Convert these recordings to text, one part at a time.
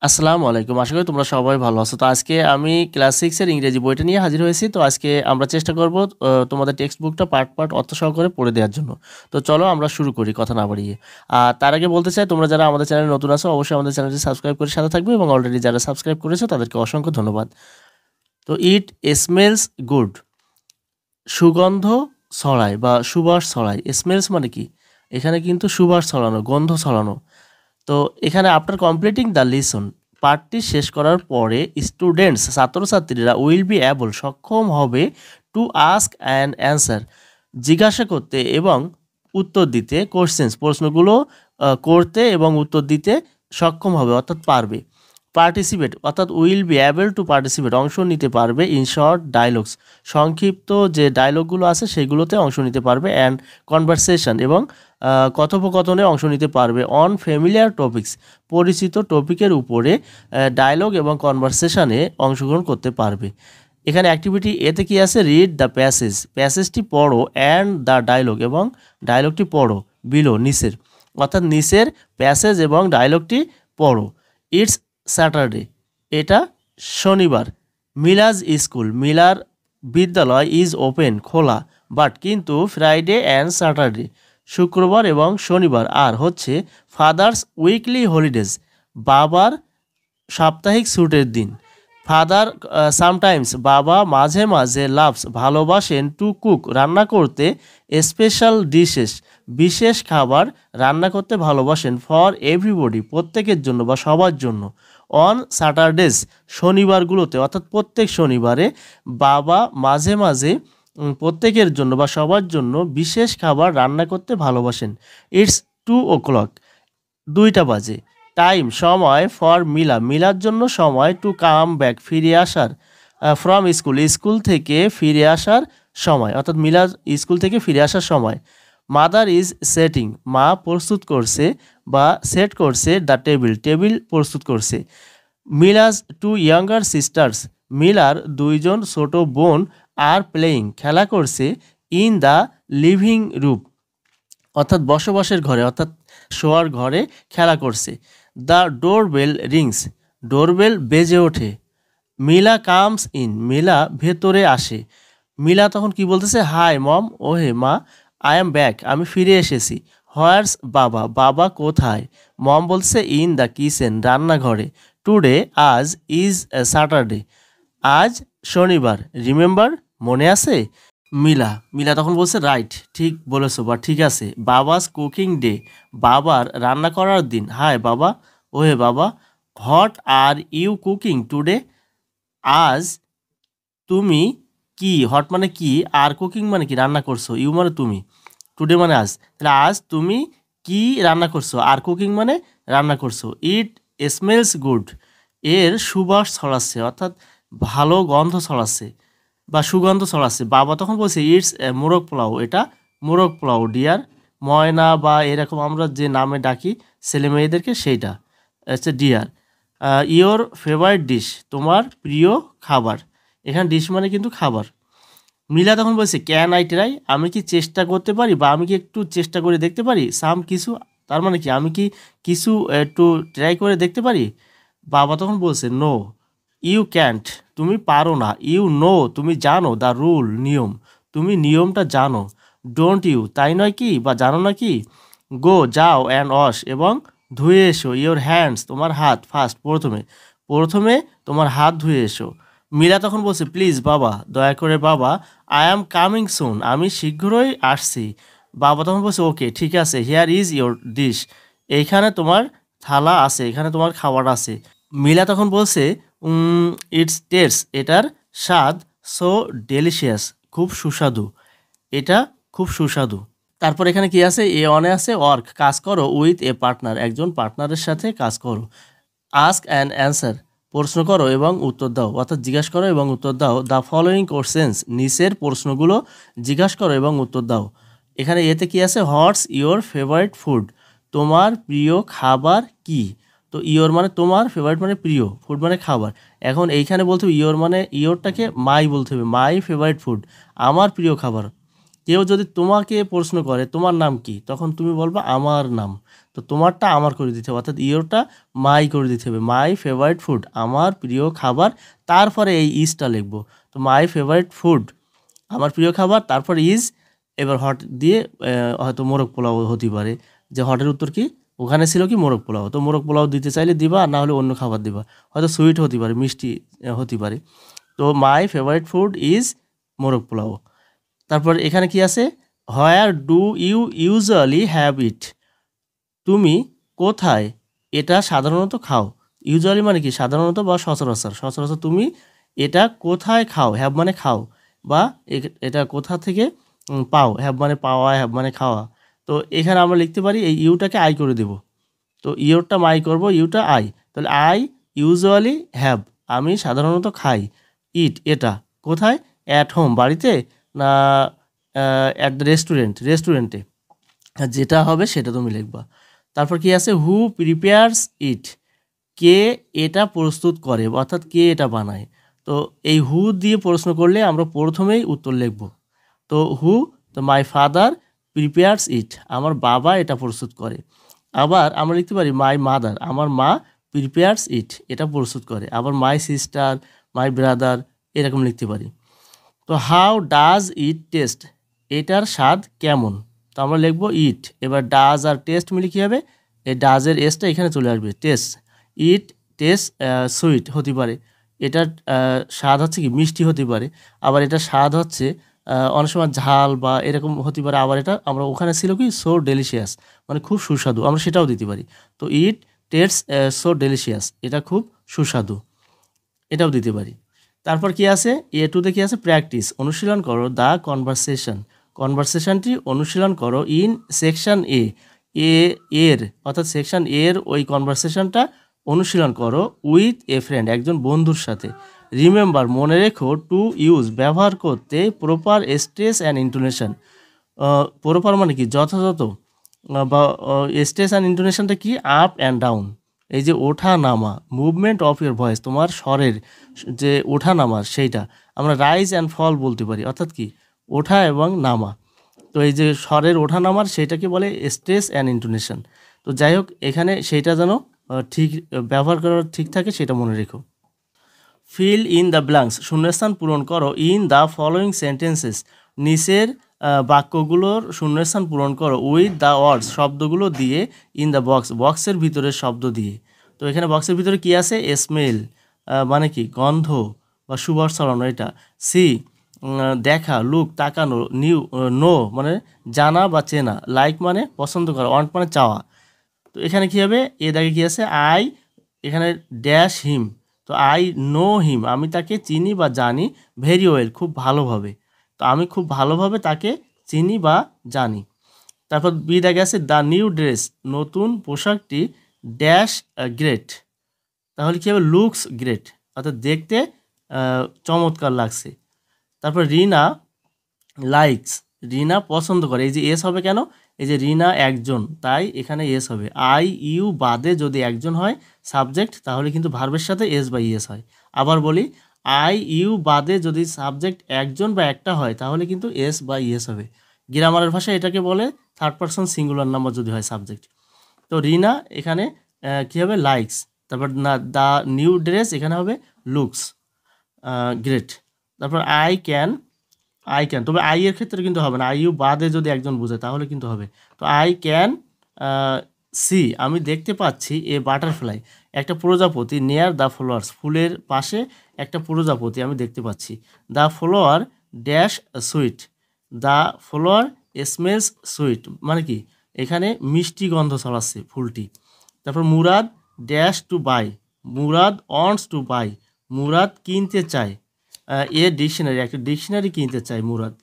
আসসালামু আলাইকুম। আশা করি তোমরা সবাই ভালো আছো। তো আজকে আমি ক্লাস 6 এর ইংরেজি বইটা নিয়ে হাজির হয়েছি। তো আজকে আমরা চেষ্টা করব তোমাদের টেক্সট বুকটা পার্ট অর্থ সহকারে পড়ে দেওয়ার জন্য। তো চলো আমরা শুরু করি কথা না বাড়িয়ে। আর তার আগে বলতে চাই তোমরা যারা আমাদের চ্যানেলে নতুন আছো অবশ্যই আমাদের চ্যানেলটি সাবস্ক্রাইব করে সাথে থাকবে এবং অলরেডি যারা সাবস্ক্রাইব করেছো তাদেরকে অসংখ্য ধন্যবাদ। তো ইট স্মেলস গুড, সুগন্ধ ছড়ায় বা সুবাস ছড়ায়। স্মেলস মানে কি? এখানে কিন্তু সুবাস ছড়ানো, গন্ধ ছড়ানো। তো এখানে আফটার কমপ্লিটিং দ্য লিসন, পাঠটি শেষ করার পরে স্টুডেন্টস ছাত্রছাত্রীরা উইল বি অ্যাবল সক্ষম হবে টু আস্ক অ্যান্ড অ্যান্সার জিজ্ঞাসা করতে এবং উত্তর দিতে, কোশ্চেন্স প্রশ্নগুলো করতে এবং উত্তর দিতে সক্ষম হবে অর্থাৎ পারবে। পার্টিসিপেট অর্থাৎ will be able to participate অংশ নিতে পারবে ইন শর্ট ডায়লগস সংক্ষিপ্ত যে ডায়লগগুলো আছে সেগুলোতে অংশ নিতে পারবে অ্যান্ড কনভারসেশন এবং কথোপকথনে অংশ নিতে পারবে অন ফ্যামিলিয়ার টপিকস পরিচিত টপিকের উপরে ডায়লগ এবং কনভারসেশনে অংশগ্রহণ করতে পারবে। এখানে অ্যাক্টিভিটি এতে কি আছে? রিড দ্য প্যাসেজ, প্যাসেজটি পড়ো অ্যান্ড দ্য ডায়লগ এবং ডায়লগটি পড়ো বিলো নিচের, অর্থাৎ নিচের প্যাসেজ এবং ডায়লগটি পড়ো। ইটস স্যাটারডে, এটা শনিবার। মিলাজ স্কুল, মিলার বিদ্যালয় ইজ ওপেন খোলা, বাট কিন্তু ফ্রাইডে অ্যান্ড স্যাটারডে শুক্রবার এবং শনিবার আর হচ্ছে ফাদার্স উইকলি হলিডেজ বাবার সাপ্তাহিক ছুটির দিন। ফাদার সামটাইমস বাবা মাঝে মাঝে লাভস ভালোবাসেন টু কুক রান্না করতে, স্পেশাল ডিশেস বিশেষ খাবার রান্না করতে ভালোবাসেন, ফর এভরিবডি প্রত্যেকের জন্য বা সবার জন্য। অন স্যাটারডেজ শনিবারগুলোতে অর্থাৎ প্রত্যেক শনিবারে বাবা মাঝে মাঝে প্রত্যেকের জন্য বা সবার জন্য বিশেষ খাবার রান্না করতে ভালোবাসেন। ইটস 2 o'clock, 2টা বাজে। টাইম সময় ফর মিলা মিলার জন্য সময়, টু কাম ব্যাক ফিরে আসার, ফ্রম স্কুল স্কুল থেকে ফিরে আসার সময় অর্থাৎ মিলা স্কুল থেকে ফিরে আসার সময়। মাদার ইজ সেটিং মা প্রস্তুত করছে বা সেট করছে দ্য টেবিল টেবিল প্রস্তুত করছে। মিলাস টু ইয়াঙ্গার সিস্টার্স মিলার দুইজন ছোট বোন আর প্লেয়িং খেলা করছে ইন দ্য লিভিং রুম অর্থাৎ বসবাসের ঘরে অর্থাৎ শোয়ার ঘরে খেলা করছে। দ্য ডোরবেল রিংস ডোরবেল বেজে ওঠে। মিলা কামস ইন মিলা ভেতরে আসে। মিলা তখন কি বলতেছে? হাই মম, ও হে মা, আই এম ব্যাক আমি ফিরে এসেছি। হোয়ার্স বাবা, বাবা কোথায়? মম বলছে ইন দ্য কিচেন রান্নাঘরে। টুডে আজ ইজ স্যাটারডে আজ শনিবার। রিমেম্বার মনে আছে? মিলা মিলা তখন বলছে রাইট ঠিক বলেছো বা ঠিক আছে। বাবাস কুকিং ডে বাবার রান্না করার দিন। হাই বাবা, ওহে বাবা, what are you cooking today আজ তুমি কি, হট মানে কি আর কুকিং মানে কি রান্না করছো, ইউ মানে তুমি, টুডে মানে আজ, তাহলে আজ তুমি কি রান্না করছো আর কুকিং মানে রান্না করছো। ইট স্মেলস গুড এর সুবাস ছড়াচ্ছে অর্থাৎ ভালো গন্ধ ছড়াচ্ছে বা সুগন্ধ ছড়াচ্ছে। বাবা তখন বলছে ইটস মোরগ পোলাও, এটা মোরগ পোলাও ডিয়ার, ময়না বা এরকম আমরা যে নামে ডাকি ছেলে মেয়েদেরকে সেইটা হচ্ছে ডিয়ার। ইয়োর ফেভারিট ডিশ তোমার প্রিয় খাবার, এখানে ডিশ মানে কিন্তু খাবার। মিলা তখন বলছে ক্যান আই ট্রাই আমি কি চেষ্টা করতে পারি বা আমি কি একটু চেষ্টা করে দেখতে পারি, সাম কিছু, তার মানে কি আমি কি কিছু একটু ট্রাই করে দেখতে পারি। বাবা তখন বলছে নো ইউ ক্যান্ট তুমি পারো না, ইউ নো তুমি জানো, দ্য রুল নিয়ম তুমি নিয়মটা জানো, ডোন্ট ইউ তাই নয় কি বা জানো না কি, গো যাও অ্যান্ড ওয়াশ এবং ধুয়ে এসো, ইওর হ্যান্ডস তোমার হাত, ফার্স্ট প্রথমে প্রথমে তোমার হাত ধুয়ে এসো। মীরা তখন বলছে প্লিজ বাবা দয়া করে বাবা, আই অ্যাম কামিং সুন আমি শীঘ্রই আসছি। বাবা তখন বলছে ওকে ঠিক আছে, হিয়ার ইজ ইয়োর ডিশ এইখানে তোমার থালা আছে, এখানে তোমার খাবার আছে। মিলা তখন বলছে ইটস টেস্ট এটার স্বাদ, সো ডেলিশিয়াস খুব সুস্বাদু, এটা খুব সুস্বাদু। তারপর এখানে কি আছে? এ অনে আছে ওয়ার্ক কাজ করো, উইথ এ পার্টনার একজন পার্টনারের সাথে কাজ করো। আস্ক অ্যান্ড অ্যান্সার প্রশ্ন করো এবং উত্তর দাও অর্থাৎ জিজ্ঞাসা করো এবং উত্তর দাও। দ্য ফলোয়িং কোশ্চেন্স নিচের প্রশ্নগুলো জিজ্ঞাসা করো এবং উত্তর দাও। এখানে এতে কি আছে? হোয়াটস ইয়োর ফেভারিট ফুড তোমার প্রিয় খাবার কি। তো ইয়োর মানে তোমার, ফেভারিট মানে প্রিয়, ফুড মানে খাবার। এখন এইখানে বলতে হবে ইয়োর মানে ইয়োরটাকে মাই বলতে হবে, মাই ফেভারিট ফুড আমার প্রিয় খাবার। কেউ যদি তোমাকে প্রশ্ন করে তোমার নাম কি, তখন তুমি বলবা আমার নাম। তো তোমারটা আমার করে দিতে হবে, অর্থাৎ ইয়োরটা মাই করে দিতে হবে। মাই ফেভারিট ফুড, আমার প্রিয় খাবার, তারপরে এই ইজটা লিখবো। তো মাই ফেভারিট ফুড, আমার প্রিয় খাবার, তারপর ইজ, এবার হট দিয়ে হয়তো মোরগ পোলাও হতে পারে। যে হটের উত্তর কি, ওখানে ছিল কি মোরগ পোলাও, তো মোরগ পোলাও দিতে চাইলে দিবা, আর না হলে অন্য খাবার দিবা, হয়তো সুইট হতে পারে, মিষ্টি হতে পারে। তো মাই ফেভারিট ফুড ইজ মোরগ পোলাও। তারপর এখানে কি আছে, where do you usually have it, তুমি কোথায় এটা সাধারণত খাও। ইউজুয়ালি মানে কি, সাধারণত বা সচরাচর। সচরাচর তুমি এটা কোথায় খাও, হ্যাভ মানে খাও, বা এটা কোথা থেকে পাও, হ্যাভ মানে পাওয়া, হ্যাভ মানে খাওয়া। তো এখানে আমরা লিখতে পারি এই ইউটাকে আই করে দেব। তো ইউরটা মাই করব, ইউটা আই, তাহলে আই ইউজুয়ালি হ্যাভ, আমি সাধারণত খাই, ইট এটা কোথায়, অ্যাট হোম বাড়িতে, না অ্যাট দ্য রেস্টুরেন্টে, যেটা হবে সেটা তুমি লিখবা। তারপর কি আছে, হু প্রিপেয়ার্স ইট, কে এটা প্রস্তুত করে, অর্থাৎ কে এটা বানায়। তো এই হু দিয়ে প্রশ্ন করলে আমরা প্রথমেই উত্তর লিখব। তো হু, তো মাই ফাদার প্রিপেয়ার্স ইট, আমার বাবা এটা প্রস্তুত করে। আবার আমরা লিখতে পারি মাই মাদার, আমার মা প্রিপেয়ার্স ইট, এটা প্রস্তুত করে। আবার মাই সিস্টার, মাই ব্রাদার, এরকম লিখতে পারি। তো হাউ ডাজ ইট টেস্ট, এটার স্বাদ কেমন, তো আমরা লিখবো ইট। এবার ডাজ আর টেস্ট মিলে কী হবে, এই ডাজের এসটা এখানে চলে আসবে, টেস্ট। ইট টেস্ট সুইট হতে পারে, এটার স্বাদ হচ্ছে কি মিষ্টি হতে পারে। আবার এটা স্বাদ হচ্ছে অনেক সময় ঝাল বা এরকম হতে পারে। আবার এটা আমরা ওখানে ছিল কি সো ডেলিশিয়াস, মানে খুব সুস্বাদু, আমরা সেটাও দিতে পারি। তো ইট টেস্ট সো ডেলিশিয়াস, এটা খুব সুস্বাদু, এটাও দিতে পারি। তারপর কি আছে, এ টুতে কি আছে, প্র্যাকটিস, অনুশীলন করো দ্য কনভারসেশন, কনভারসেশনটি অনুশীলন করো ইন সেকশন এ, এর অর্থাৎ সেকশন এর ওই কনভারসেশনটা অনুশীলন করো উইথ এ ফ্রেন্ড, একজন বন্ধুর সাথে। রিমেম্বার, মনে রেখো, টু ইউজ, ব্যবহার করতে, proper stress and intonation. Proper মানে কি যথাযথ, বা স্ট্রেস অ্যান্ড ইন্টোনেশনটা কি আপ অ্যান্ড ডাউন, এই যে ওঠা নামা, মুভমেন্ট অফ ইউর ভয়েস, তোমার স্বরের যে ওঠা নামা সেইটা আমরা রাইজ অ্যান্ড ফল বলতে পারি, অর্থাৎ কি ওঠা এবং নামা। তো এই যে স্বরের ওঠা নামার সেইটাকে বলে স্ট্রেস অ্যান্ড ইন্টোনেশন। তো যাই হোক, এখানে সেইটা যেন ঠিক ব্যবহার করার ঠিক থাকে, সেটা মনে রেখো। ফিল ইন দ্য ব্ল্যাঙ্কস, শূন্যস্থান পূরণ করো ইন দ্য ফলোয়িং সেন্টেন্সেস, নিচের বাক্যগুলোর শূন্যস্থান পূরণ করো উইথ দ্য ওয়ার্ডস, শব্দগুলো দিয়ে, ইন দ্য বক্স, বক্সের ভিতরে শব্দ দিয়ে। তো এখানে বক্সের ভিতরে কি আছে, স্মেল মানে কি গন্ধ বা সুবাস ছড়ানো এটা, সি দেখা, লুক তাকানো, নিউ নো মানে জানা বা চেনা, লাইক মানে পছন্দ করা, ওয়ান্ট মানে চাওয়া। তো এখানে কী হবে, এ দাগে কী আছে, আই, এখানে ড্যাশ হিম, তো আই নো হিম, আমি তাকে চিনি বা জানি, ভেরি ওয়েল খুব ভালোভাবে, তো আমি খুব ভালোভাবে তাকে চিনি বা জানি। তারপর বি দাগে আছে দ্য নিউ ড্রেস, নতুন পোশাকটি ড্যাশ গ্রেট, তাহলে কী হবে, লুকস গ্রেট, অর্থাৎ দেখতে চমৎকার লাগছে। তারপর রিনা লাইকস, রিনা পছন্দ করে, এই যে এস হবে কেন, এই যে রিনা একজন, তাই এখানে এস হবে। আই ইউ বাদে যদি একজন হয় সাবজেক্ট, তাহলে কিন্তু ভার্বের সাথে এস বা ইএস হয়। আবার বলি, আই ইউ বাদে যদি সাবজেক্ট একজন বা একটা হয়, তাহলে কিন্তু এস বা ইএস হবে। গ্রামারের ভাষায় এটাকে বলে থার্ড পারসন সিঙ্গুলার নাম্বার যদি হয় সাবজেক্ট। তো রিনা এখানে কী হবে, লাইকস। তারপর না দ্য নিউ ড্রেস, এখানে হবে লুকস গ্রেট। তারপর আই ক্যান, তবে আই এর ক্ষেত্রে কিন্তু হবে না, আই ইউ বাদে যদি একজন বোঝায় তাহলে কিন্তু হবে। তো আই ক্যান সি, আমি দেখতে পাচ্ছি, এ বাটারফ্লাই, একটা প্রজাপতি, নিয়ার দ্য ফ্লাওয়ার্স, ফুলের পাশে একটা প্রজাপতি আমি দেখতে পাচ্ছি। The flower dash sweet, the flower smells sweet, মানে কি এখানে মিষ্টি গন্ধ ছড়াচ্ছে ফুলটি। তারপর Murad dash to buy, Murad wants to buy, Murad কিনতে চায় এ ডিকশনারি, একটা ডিকশনারি কিনতে চায় মুরাদ।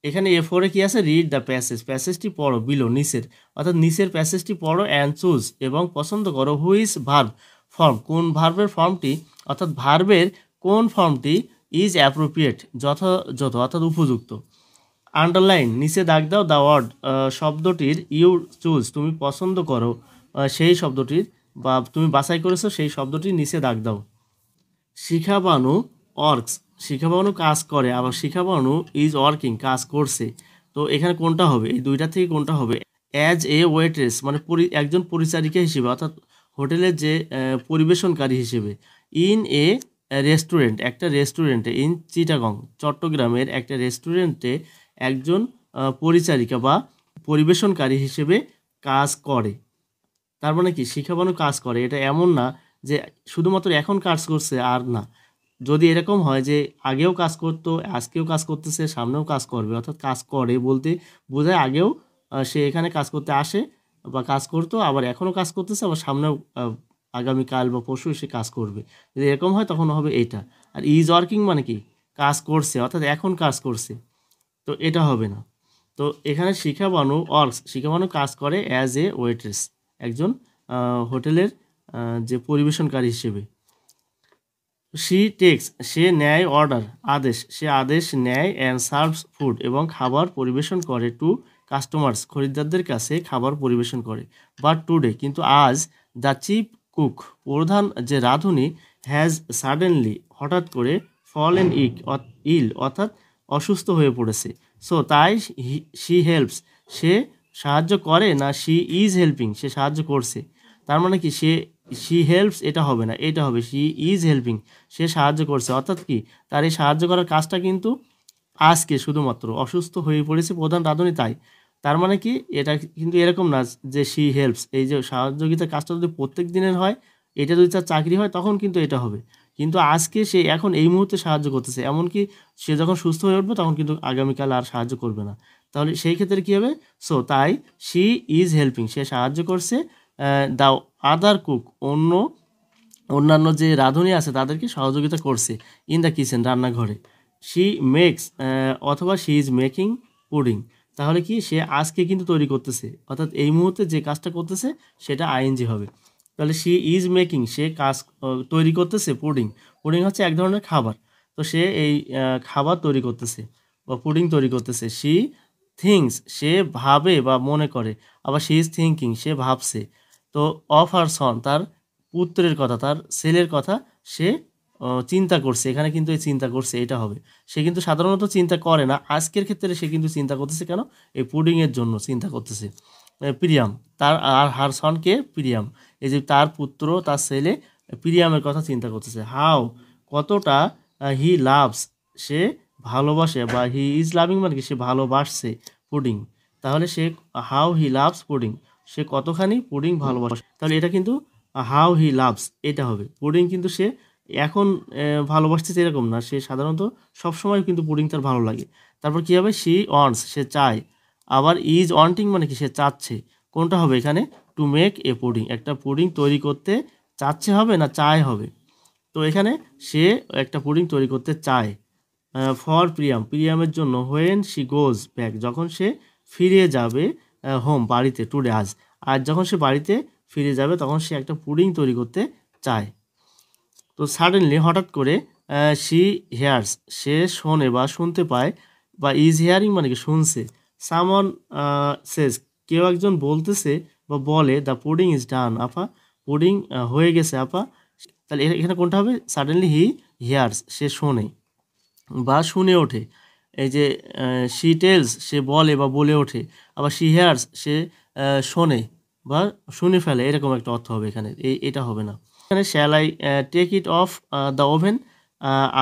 এখানে এ ফোরে কি আছে, রিড দ্য প্যাসেজ, প্যাসেজটি পড়ো, বিলো নিচের, অর্থাৎ নিচের প্যাসেজটি পড়ো, অ্যান্ড চুজ এবং পছন্দ করো, হুইচ ভার্ব ফর্ম, কোন ভার্বের ফর্মটি, অর্থাৎ ভার্বের কোন ফর্মটি ইজ অ্যাপ্রোপ্রিয়েট যথাযথ অর্থাৎ উপযুক্ত। আন্ডারলাইন নিচে দাগ দাও, দ্য ওয়ার্ড শব্দটির, ইউ চুজ তুমি পছন্দ করো সেই শব্দটির বা তুমি বাছাই করেছো সেই শব্দটির নিচে দাগ দাও। শিখাবানু ওয়ার্কস, শিখাবানু কাজ করে, আবার শিখাবানু ইজ ওয়ার্কিং কাজ করছে। তো এখানে কোনটা হবে, এই দুইটা থেকে কোনটা হবে? অ্যাজ এ ওয়েট্রেস মানে একজন পরিচারিকা হিসেবে, অর্থাৎ হোটেলের যে পরিবেশনকারী হিসেবে। ইন এ রেস্টুরেন্ট, একটা রেস্টুরেন্টে, ইন চিটাগং চট্টগ্রামের একটা রেস্টুরেন্টে একজন পরিচারিকা বা পরিবেশনকারী হিসেবে কাজ করে। তার মানে কি, শিখাবানু কাজ করে, এটা এমন না যে শুধুমাত্র এখন কাজ করছে আর না। যদি এরকম হয় যে আগেও কাজ করতো, আজকেও কাজ করতেছে, সামনেও কাজ করবে, অর্থাৎ কাজ করে বলতে বোঝায় আগেও সে এখানে কাজ করতে আসে বা কাজ করতো, আবার এখনও কাজ করতেছে, আবার সামনেও আগামীকাল বা পরশু সে কাজ করবে। যদি এরকম হয় তখন হবে এইটা। আর ইজ ওয়ার্কিং মানে কি, কাজ করছে, অর্থাৎ এখন কাজ করছে, তো এটা হবে না। তো এখানে শিখাবানু শিখাবানু কাজ করে অ্যাজ এ ওয়েট্রেস, একজন হোটেলের যে পরিবেশনকারী হিসেবে। শি টেক্স, সে নেয় অর্ডার, সে আদেশ নেয়, অ্যান্ড সার্ভস ফুড, এবং খাবার পরিবেশন করে, টু কাস্টমার্স, খরিদ্দারদের কাছে খাবার পরিবেশন করে। বাট টুডে, কিন্তু আজ, দ্য চিফ কুক, প্রধান যে রাঁধুনি, হ্যাজ সাডেনলি, হঠাৎ করে, ফলেন ইল, অর্থাৎ অসুস্থ হয়ে পড়েছে। সো তাই শি হেল্পস, সে সাহায্য করে, না শি ইজ হেল্পিং, সে সাহায্য করছে। তার মানে কি, শি হেল্পস এটা হবে না, এটা হবে শি ইজ হেল্পিং, সে সাহায্য করছে। অর্থাৎ কি, তার এই সাহায্য করার কাজটা কিন্তু আজকে শুধুমাত্র, অসুস্থ হয়ে পড়েছে প্রধান রাঁধুনি তাই। তার মানে কি, এটা কিন্তু এরকম না যে শি হেল্পস, এই যে সহযোগিতার কাজটা যদি প্রত্যেক দিনের হয়, এটা যদি তার চাকরি হয় তখন কিন্তু এটা হবে। কিন্তু আজকে সে এখন এই মুহূর্তে সাহায্য করতেছে, এমনকি সে যখন সুস্থ হয়ে উঠবে তখন কিন্তু আগামীকাল আর সাহায্য করবে না। তাহলে সেই ক্ষেত্রে কী হবে? সো তাই শি ইজ হেল্পিং, সে সাহায্য করছে দ্য আদার কুক, অন্যান্য যে রাঁধুনি আছে তাদেরকে সহযোগিতা করছে, ইন দ্য কিচেন, রান্নাঘরে। শি মেক্স, অথবা শি ইজ মেকিং পুডিং, তাহলে কি, সে আজকে কিন্তু তৈরি করতেছে, অর্থাৎ এই মুহূর্তে যে কাজটা করতেছে সেটা আইএনজি হবে। তাহলে শি ইজ মেকিং, সে কাজ তৈরি করতেছে পুডিং। পুডিং হচ্ছে এক ধরনের খাবার, তো সে এই খাবার তৈরি করতেছে বা পুডিং তৈরি করতেছে। শি থিংস, সে ভাবে বা মনে করে, আবার শি ইজ থিঙ্কিং, সে ভাবছে। তো অফ হার সন, তার পুত্রের কথা, তার ছেলের কথা সে চিন্তা করছে, এখানে কিন্তু এই চিন্তা করছে এটা হবে। সে কিন্তু সাধারণত চিন্তা করে না, আজকের ক্ষেত্রে সে কিন্তু চিন্তা করতেছে, কেন? এই পুডিংয়ের জন্য চিন্তা করতেছে। প্রিয়াম, তার আর হার সনকে প্রিয়াম, এই যে তার পুত্র, তার ছেলে প্রিয়ামের কথা চিন্তা করতেছে। হাউ, কতটা, হি লাভস, সে ভালোবাসে, বা হি ইজ লাভিং মানে কি, সে ভালোবাসছে পুডিং। তাহলে সে হাউ হি লাভস পুডিং, সে কতখানি পুডিং ভালোবাসে। তাহলে এটা কিন্তু হাউ হি লাভস এটা হবে। পুডিং কিন্তু সে এখন ভালোবাসতেছে এরকম না, সে সাধারণত সবসময় কিন্তু পুডিং তার ভালো লাগে। তারপর কী হবে? শি ওয়ান্টস, সে চায়। আবার ইজ ওয়ান্টিং মানে কি, সে চাচ্ছে। কোনটা হবে এখানে? টু মেক এ পুডিং, একটা পুডিং তৈরি করতে চাচ্ছে হবে না চায় হবে। তো এখানে সে একটা পুডিং তৈরি করতে চায়। ফর প্রিয়ামের জন্য। হোয়েন শি গোজ ব্যাক, যখন সে ফিরে যাবে হোম, বাড়িতে, টুডে আজ যখন সে বাড়িতে ফিরে যাবে তখন সে একটা পুডিং তৈরি করতে চায়। তো সাডেনলি, হঠাৎ করে, শি হেয়ার্স, সে শোনে বা শুনতে পায়, বা ইজ হেয়ারিং মানে কি, শুনছে। সামন সেজ, কেউ একজন বলতেছে বা বলে, দ্য পুডিং ইজ ডান আপা, পুডিং হয়ে গেছে আপা। তাহলে এখানে কোনটা হবে? সাডেনলি হি হেয়ার্স, সে শোনে বা শুনে ওঠে। এই যে শি টেলস, সে বলে বা বলে ওঠে। আবার শি হেয়ার্স, সে শোনে বা শুনে ফেলে, এরকম একটা অর্থ হবে এখানে, এটা হবে না। এখানে shall I take it off the oven,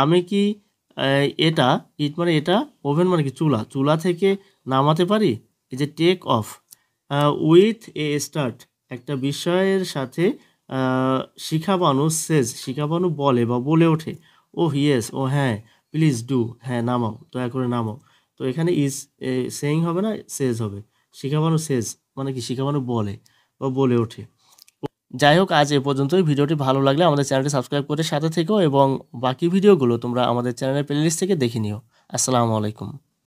আমি কি এটা, ইট মানে এটা, ওভেন মানে কি চুলা থেকে নামাতে পারি। এই যে take off, with a start, একটা বিষয়ের সাথে, শিখাবানু বলে বা বলে ওঠে। ও ইয়েস, ও হ্যাঁ, প্লিজ ডু, হ্যাঁ নামাও, দয়া করে নামাও। তো এখানে ইজ সেইং হবে না, সেজ হবে। শিখাবানু সেজ মানে কি, শিখাবানু বলে বা বলে ওঠে। যাই হোক, আজ এ পর্যন্তই। ভিডিওটি ভালো লাগলে আমাদের চ্যানেলটি সাবস্ক্রাইব করে সাথে থেকো, এবং বাকি ভিডিওগুলো তোমরা আমাদের চ্যানেলের প্লেলিস্ট থেকে দেখে নিও। আসসালামু আলাইকুম।